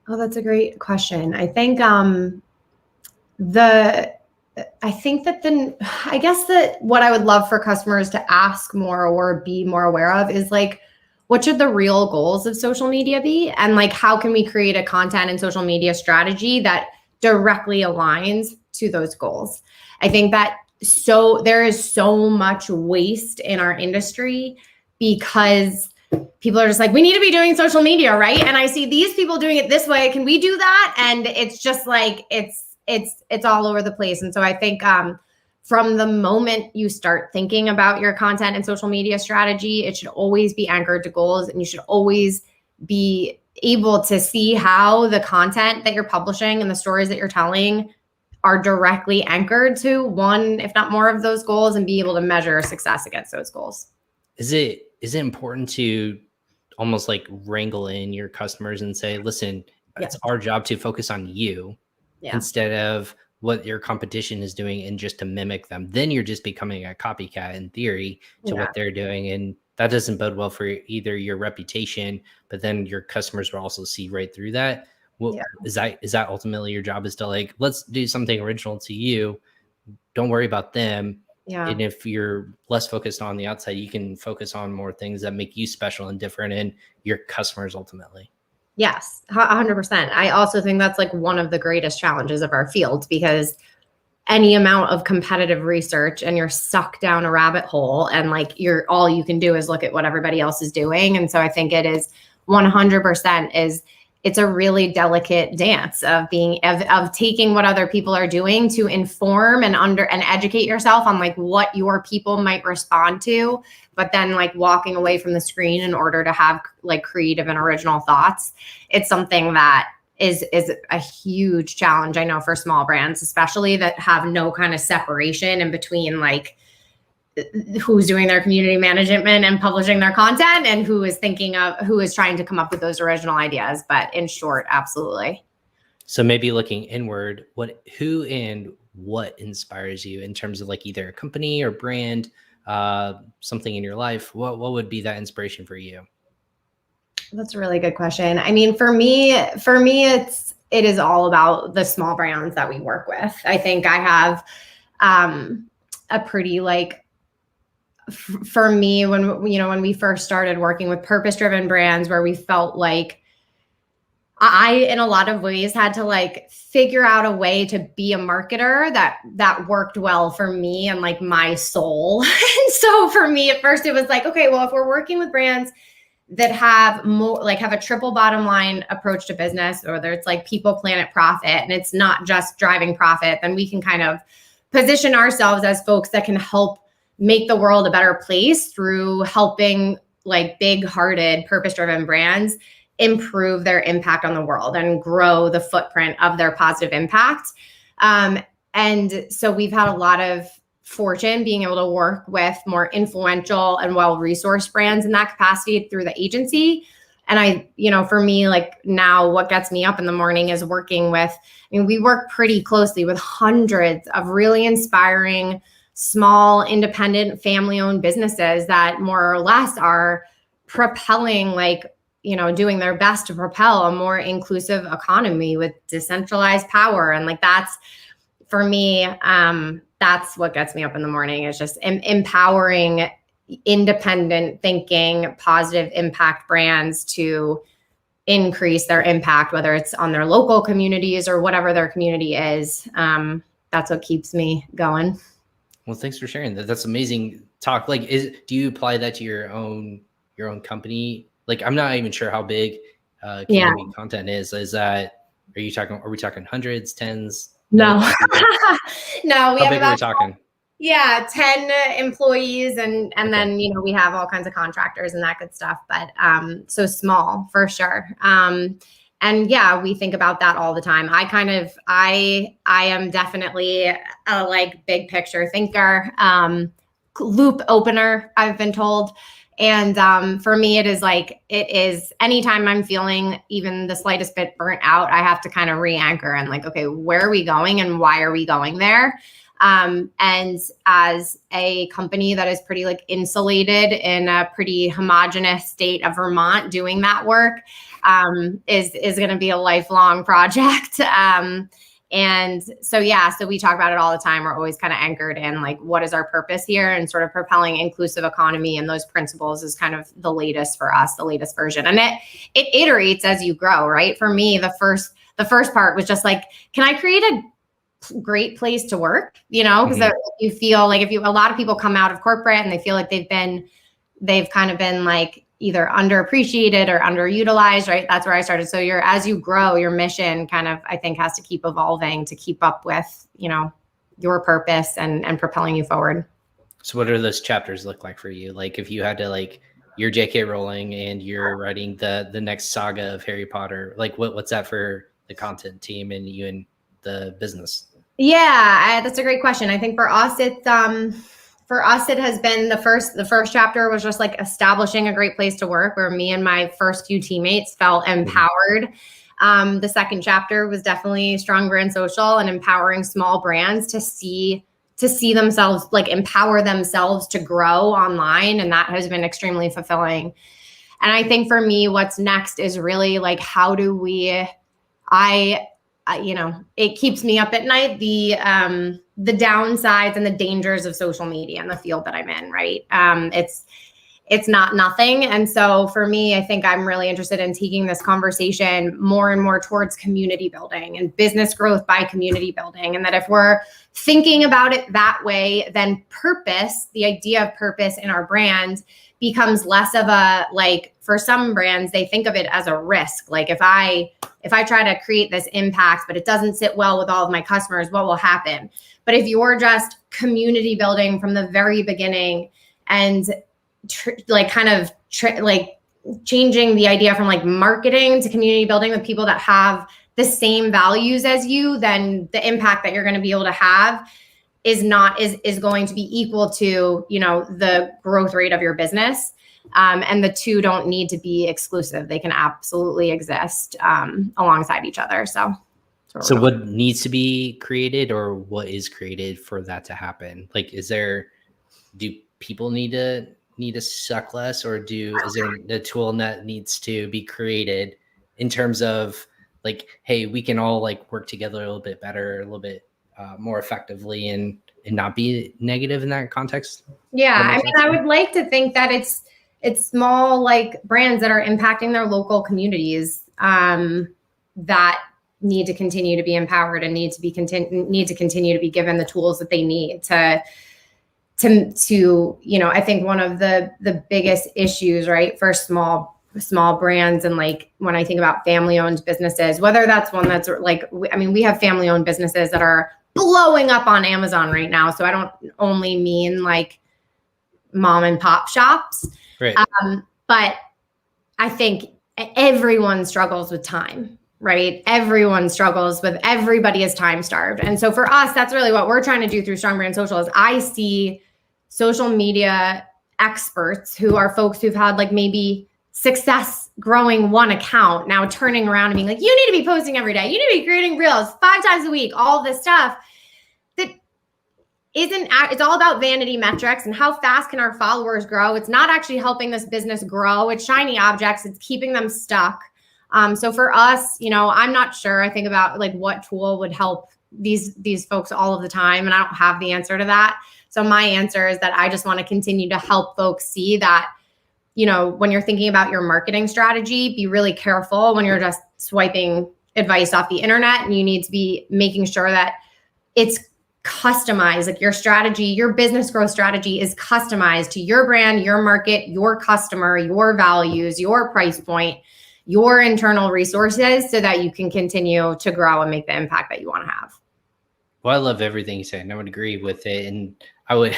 [SPEAKER 2] Oh, that's a great question. I think I guess that what I would love for customers to ask more or be more aware of is like, what should the real goals of social media be? And like, how can we create a content and social media strategy that directly aligns to those goals? I think that there is so much waste in our industry because people are just like, we need to be doing social media, right? And I see these people doing it this way. Can we do that? And it's just like, it's all over the place. And so I think from the moment you start thinking about your content and social media strategy, it should always be anchored to goals, and you should always be able to see how the content that you're publishing and the stories that you're telling are directly anchored to one, if not more, of those goals, and be able to measure success against those goals.
[SPEAKER 1] Is it important to almost like wrangle in your customers and say, listen, it's our job to focus on you instead of what your competition is doing and just to mimic them? Then you're just becoming a copycat in theory to what they're doing. And that doesn't bode well for either your reputation, but then your customers will also see right through that. Well, is that ultimately your job, is to like, let's do something original to you. Don't worry about them.
[SPEAKER 2] Yeah.
[SPEAKER 1] And if you're less focused on the outside, you can focus on more things that make you special and different and your customers ultimately.
[SPEAKER 2] Yes, 100%. I also think that's like one of the greatest challenges of our field, because any amount of competitive research and you're sucked down a rabbit hole, and like all you can do is look at what everybody else is doing. And so I think it is 100% it's a really delicate dance of taking what other people are doing to inform and educate yourself on like what your people might respond to, but then like walking away from the screen in order to have like creative and original thoughts. It's something that is a huge challenge, I know, for small brands, especially that have no kind of separation in between like who's doing their community management and publishing their content and who is trying to come up with those original ideas. But in short, absolutely.
[SPEAKER 1] So maybe looking inward, who and what inspires you in terms of like either a company or brand, something in your life? What would be that inspiration for you?
[SPEAKER 2] That's a really good question. I mean, for me, it is all about the small brands that we work with. I think I have a pretty like, for me, when we first started working with purpose-driven brands, where we felt like I, in a lot of ways, had to like figure out a way to be a marketer that worked well for me and like my soul. And so for me, at first, it was like, okay, well, if we're working with brands that have more like have a triple bottom line approach to business, or whether it's like people, planet, profit, and it's not just driving profit, then we can kind of position ourselves as folks that can help make the world a better place through helping like big-hearted, purpose-driven brands improve their impact on the world and grow the footprint of their positive impact. And so we've had a lot of fortune being able to work with more influential and well-resourced brands in that capacity through the agency. And for me, like now what gets me up in the morning is working with, we work pretty closely with hundreds of really inspiring small, independent, family-owned businesses that more or less are propelling, doing their best to propel a more inclusive economy with decentralized power. And like, that's, for me, that's what gets me up in the morning, is just empowering independent thinking, positive impact brands to increase their impact, whether it's on their local communities or whatever their community is. That's what keeps me going.
[SPEAKER 1] Well, thanks for sharing that. That's amazing talk. Like, do you apply that to your own company? Like, I'm not even sure how big community content is. Are we talking hundreds, tens?
[SPEAKER 2] No,
[SPEAKER 1] No,
[SPEAKER 2] we
[SPEAKER 1] how
[SPEAKER 2] have
[SPEAKER 1] big are we talking?
[SPEAKER 2] 10 employees and
[SPEAKER 1] Okay.
[SPEAKER 2] then, we have all kinds of contractors and that good stuff, but so small for sure. And yeah, we think about that all the time. I am definitely a like big picture thinker, loop opener, I've been told. And for me, it is anytime I'm feeling even the slightest bit burnt out, I have to kind of re-anchor and like, okay, where are we going and why are we going there? And as a company that is pretty like insulated in a pretty homogenous state of Vermont, doing that work is going to be a lifelong project. And so, so we talk about it all the time. We're always kind of anchored in like, what is our purpose here, and sort of propelling inclusive economy and those principles is kind of the latest for us, the latest version. And it iterates as you grow, right? For me, the first part was just like, can I create a great place to work? Because you feel like a lot of people come out of corporate and they feel like they've kind of been like either underappreciated or underutilized, right? That's where I started. So as you grow, your mission kind of, I think, has to keep evolving to keep up with, your purpose and propelling you forward.
[SPEAKER 1] So what do those chapters look like for you? Like if you had to you're J.K. Rowling and you're writing the next saga of Harry Potter, like what's that for the content team and you and the business?
[SPEAKER 2] Yeah, that's a great question. I think for us, it has been the first chapter was just like establishing a great place to work where me and my first few teammates felt empowered. The second chapter was definitely strong brand social and empowering small brands to see themselves, like empower themselves to grow online. And that has been extremely fulfilling. And I think for me, what's next is really like, how do we, it keeps me up at night, the downsides and the dangers of social media in the field that I'm in, right? It's not nothing. And so for me, I think I'm really interested in taking this conversation more and more towards community building and business growth by community building. And that if we're thinking about it that way, then purpose, the idea of purpose in our brand becomes less of a, like, for some brands, they think of it as a risk. Like if I try to create this impact, but it doesn't sit well with all of my customers, what will happen? But if you're just community building from the very beginning and changing the idea from like marketing to community building with people that have the same values as you, then the impact that you're going to be able to have is going to be equal to, the growth rate of your business. And the two don't need to be exclusive. They can absolutely exist alongside each other. So
[SPEAKER 1] what needs to be created, or what is created for that to happen? Like, do people need to suck less, or is there a tool that needs to be created in terms of like, hey, we can all like work together a little bit better, a little bit more effectively, and not be negative in that context?
[SPEAKER 2] Yeah, I mean, I would like to think that it's small like brands that are impacting their local communities that need to continue to be empowered and need to continue to be given the tools that they need to I think one of the biggest issues, right, for small brands, and like when I think about family-owned businesses, whether that's one that's like, we have family-owned businesses that are blowing up on Amazon right now. So I don't only mean like mom and pop shops,
[SPEAKER 1] right.
[SPEAKER 2] But I think everyone struggles with time, right? Everyone struggles with, everybody is time starved. And so for us, that's really what we're trying to do through Strong Brand Social is I see social media experts who are folks who've had like maybe success growing one account, now turning around and being like, you need to be posting every day. You need to be creating reels 5 times a week, all this stuff that it's all about vanity metrics and how fast can our followers grow. It's not actually helping this business grow. It's shiny objects. It's keeping them stuck. So for us, I'm not sure. I think about like what tool would help these folks all of the time. And I don't have the answer to that. So my answer is that I just want to continue to help folks see that, when you're thinking about your marketing strategy, be really careful when you're just swiping advice off the internet, and you need to be making sure that it's customized, like your strategy, your business growth strategy is customized to your brand, your market, your customer, your values, your price point, your internal resources, so that you can continue to grow and make the impact that you want to have.
[SPEAKER 1] Well, I love everything you say, and I would agree with it. And I would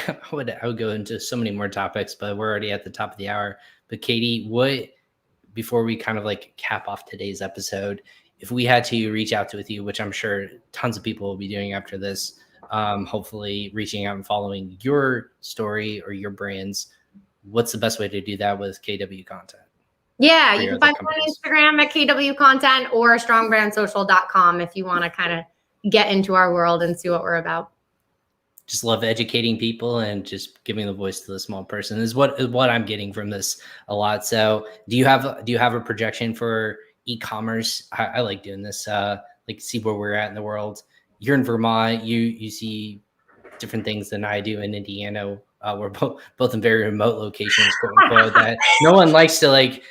[SPEAKER 1] go into so many more topics, but we're already at the top of the hour. But Katie, before we kind of like cap off today's episode, if we had to reach out with you, which I'm sure tons of people will be doing after this, hopefully reaching out and following your story or your brands, what's the best way to do that with KW content?
[SPEAKER 2] Yeah, you can find me on Instagram at KW Content or strongbrandssocial.com if you want to kind of get into our world and see what we're about.
[SPEAKER 1] Just love educating people and just giving the voice to the small person is what I'm getting from this a lot. So do you have a projection for e-commerce? I like doing this, like see where we're at in the world. You're in Vermont, you see different things than I do in Indiana. We're both in very remote locations, quote unquote, that no one likes to like.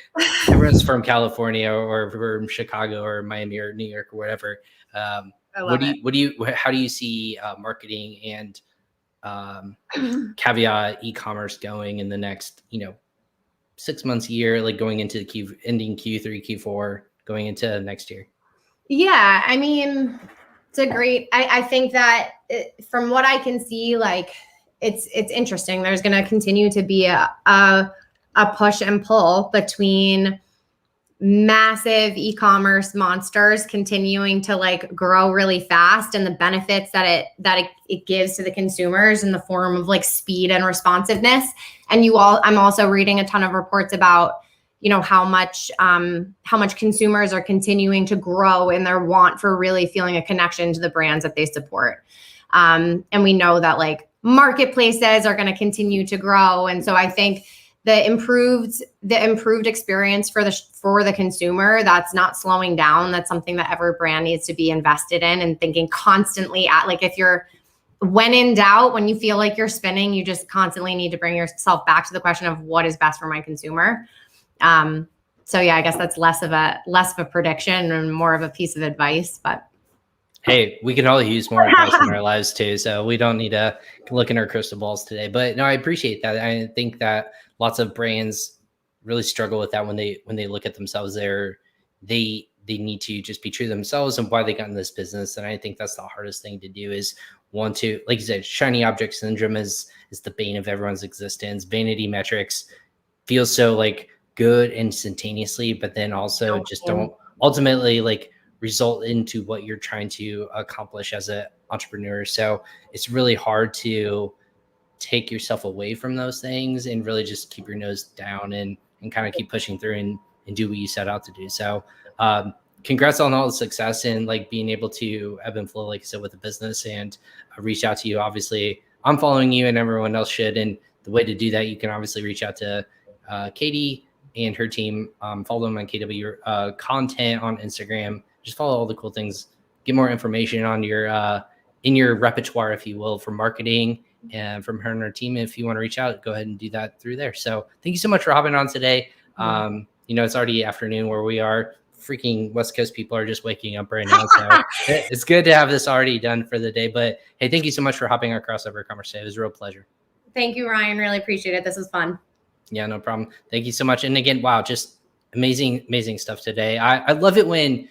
[SPEAKER 1] Everyone's from California or from Chicago or Miami or New York or whatever. How do you see marketing and caveat e-commerce going in the next 6 months, year, like going into ending Q3, Q4, going into next year?
[SPEAKER 2] Yeah, I mean, I think that from what I can see, like it's interesting. There's going to continue to be a push and pull between massive e-commerce monsters continuing to like grow really fast and the benefits that it gives to the consumers in the form of like speed and responsiveness. And I'm also reading a ton of reports about how much consumers are continuing to grow in their want for really feeling a connection to the brands that they support. And we know that like marketplaces are going to continue to grow. And so I think the improved experience for the consumer, that's not slowing down. That's something that every brand needs to be invested in and thinking constantly at, like, when in doubt, when you feel like you're spinning, you just constantly need to bring yourself back to the question of what is best for my consumer. So yeah, I guess that's less of a prediction and more of a piece of advice, but.
[SPEAKER 1] Hey, we can all use more advice in our lives too. So we don't need to look in our crystal balls today, but no, I appreciate that. I think that lots of brands really struggle with that when they look at themselves. They need to just be true to themselves and why they got in this business. And I think that's the hardest thing to do is want to, like you said, shiny object syndrome is the bane of everyone's existence. Vanity metrics feel so like good instantaneously, but then also just don't ultimately like result into what you're trying to accomplish as an entrepreneur. So it's really hard to take yourself away from those things and really just keep your nose down and kind of keep pushing through and do what you set out to do. So congrats on all the success and like being able to ebb and flow, like I said, with the business and reach out to you. Obviously, I'm following you and everyone else should. And the way to do that, you can obviously reach out to Katie and her team. Follow them on KW content on Instagram. Just follow all the cool things. Get more information on your in your repertoire, if you will, for marketing and from her and her team. If you want to reach out, go ahead and do that through there. So thank you so much for hopping on today. It's already afternoon where we are. Freaking West Coast people are just waking up right now. So it's good to have this already done for the day. But hey, thank you so much for hopping on Crossover Commerce today. It was a real pleasure.
[SPEAKER 2] Thank you, Ryan. Really appreciate it. This was fun.
[SPEAKER 1] Yeah, no problem. Thank you so much. And again, wow, just amazing stuff today. I love it when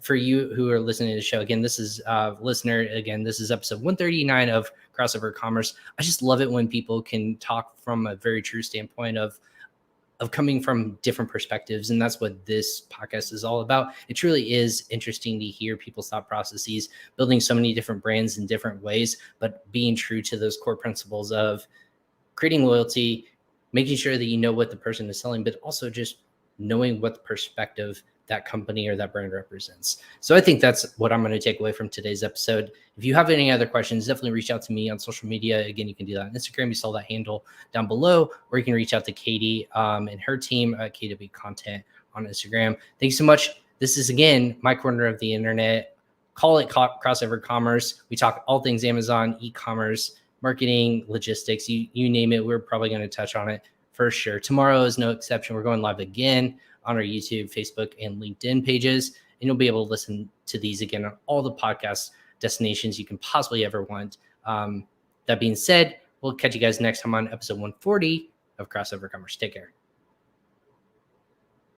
[SPEAKER 1] for you who are listening to the show, again, this is listener, again, this is episode 139 of Crossover Commerce. I just love it when people can talk from a very true standpoint of coming from different perspectives. And that's what this podcast is all about. It truly is interesting to hear people's thought processes, building so many different brands in different ways, but being true to those core principles of creating loyalty, making sure that you know what the person is selling, but also just knowing what the perspective that company or that brand represents. So I think that's what I'm going to take away from today's episode. If you have any other questions, definitely reach out to me on social media. Again, you can do that on Instagram. You saw that handle down below, or you can reach out to Katie and her team at KW Content on Instagram. Thanks so much. This is, again, my corner of the internet. Call it Crossover Commerce. We talk all things Amazon, e-commerce, marketing, logistics, you name it. We're probably going to touch on it for sure. Tomorrow is no exception. We're going live again on our YouTube, Facebook, and LinkedIn pages. And you'll be able to listen to these again on all the podcast destinations you can possibly ever want. That being said, we'll catch you guys next time on episode 140 of Crossover Commerce. Take care.